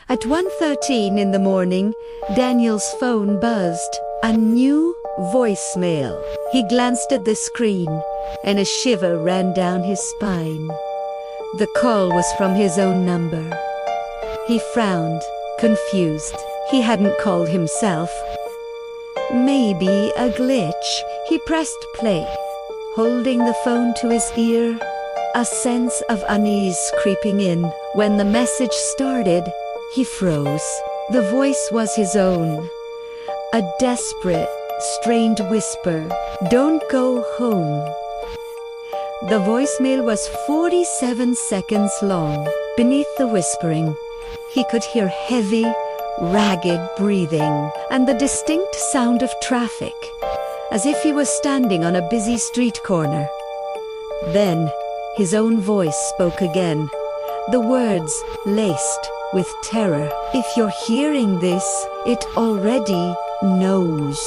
At 1:13 in the morning, Daniel's phone buzzed. A new voicemail. He glanced at the screen, and a shiver ran down his spine. The call was from his own number. He frowned, confused. He hadn't called himself. Maybe a glitch. He pressed play, holding the phone to his ear, a sense of unease creeping in. When the message started, he froze. The voice was his own. A desperate, strained whisper, "Don't go home." The voicemail was 47 seconds long. Beneath the whispering, he could hear heavy, ragged breathing and the distinct sound of traffic, as if he was standing on a busy street corner. Then his own voice spoke again, the words laced with terror. "If you're hearing this, it already knows."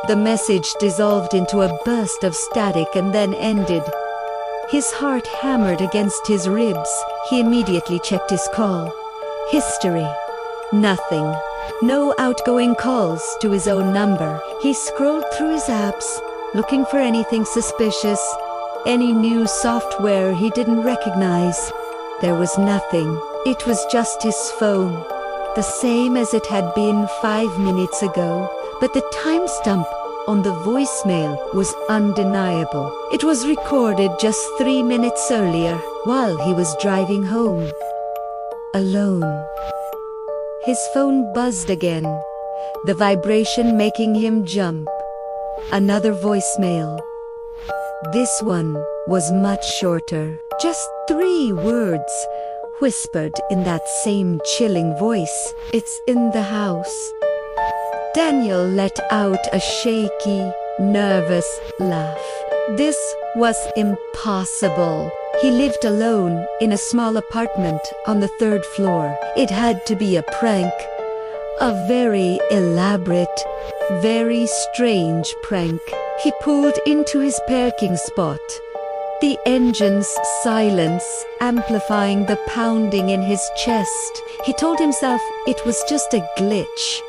The message dissolved into a burst of static and then ended. His heart hammered against his ribs. He immediately checked his call history. Nothing. No outgoing calls to his own number. He scrolled through his apps, looking for anything suspicious, any new software he didn't recognize. There was nothing. It was just his phone, the same as it had been 5 minutes ago, but the timestamp on the voicemail was undeniable. It was recorded just 3 minutes earlier, while he was driving home. Alone. His phone buzzed again, the vibration making him jump. Another voicemail. This one was much shorter. Just 3 words, whispered in that same chilling voice. "It's in the house." Daniel let out a shaky, nervous laugh. This was impossible. He lived alone in a small apartment on the 3rd floor. It had to be a prank. A very elaborate, very strange prank. He pulled into his parking spot, the engine's silence amplifying the pounding in his chest. He told himself it was just a glitch,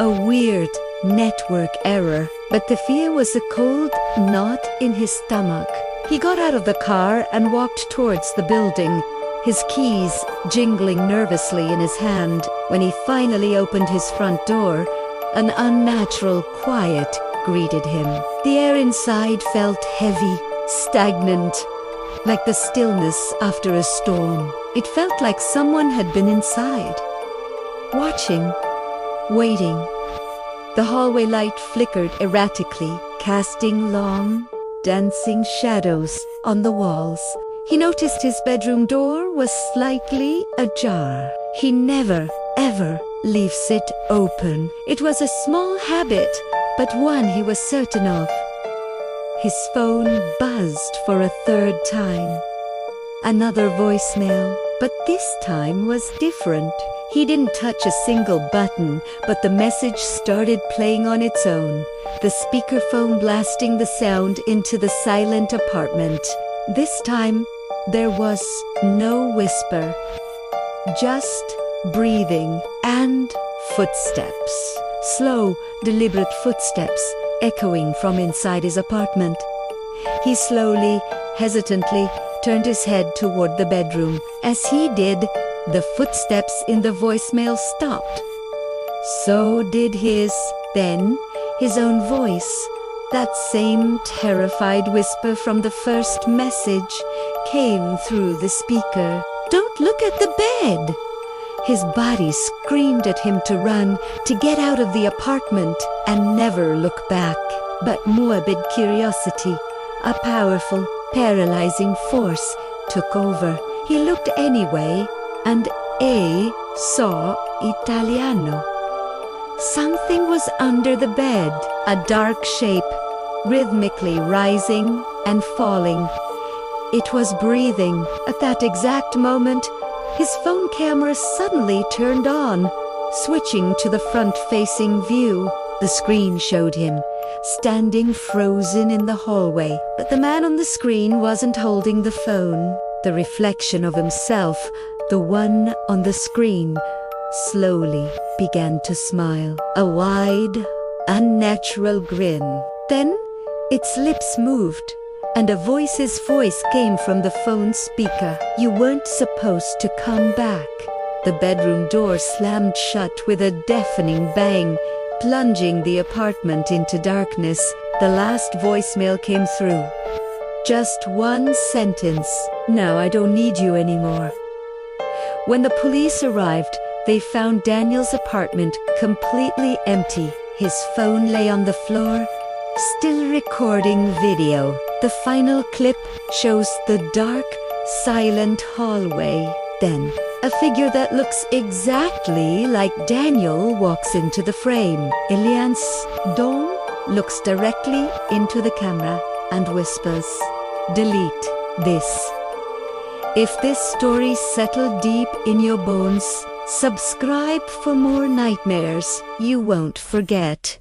a weird network error, but the fear was a cold knot in his stomach. He got out of the car and walked towards the building, his keys jingling nervously in his hand. When he finally opened his front door, an unnatural quiet greeted him. The air inside felt heavy, stagnant, like the stillness after a storm. It felt like someone had been inside, watching, waiting. The hallway light flickered erratically, casting long, dancing shadows on the walls. He noticed his bedroom door was slightly ajar. He never, ever leaves it open. It was a small habit, but one he was certain of. His phone buzzed for a 3rd time. Another voicemail, but this time was different. He didn't touch a single button, but the message started playing on its own, the speakerphone blasting the sound into the silent apartment. This time, there was no whisper, just breathing and footsteps. Slow, deliberate footsteps echoing from inside his apartment. He slowly, hesitantly turned his head toward the bedroom. As he did, the footsteps in the voicemail stopped. So did his. Then, his own voice, that same terrified whisper from the first message, came through the speaker. "Don't look at the bed!" His body screamed at him to run, to get out of the apartment and never look back. But morbid curiosity, a powerful, paralyzing force, took over. He looked anyway, and saw Italiano. Something was under the bed, a dark shape, rhythmically rising and falling. It was breathing. At that exact moment, his phone camera suddenly turned on, switching to the front-facing view. The screen showed him, standing frozen in the hallway. But the man on the screen wasn't holding the phone. The reflection of himself, the one on the screen, slowly began to smile, a wide, unnatural grin. Then its lips moved, and a voice's voice came from the phone speaker. "You weren't supposed to come back." The bedroom door slammed shut with a deafening bang, plunging the apartment into darkness. The last voicemail came through. Just one sentence: "Now I don't need you anymore." When the police arrived, they found Daniel's apartment completely empty. His phone lay on the floor, still recording video. The final clip shows the dark, silent hallway. Then, a figure that looks exactly like Daniel walks into the frame. Eliance Dong looks directly into the camera and whispers, "Delete this." If this story settled deep in your bones, subscribe for more nightmares you won't forget.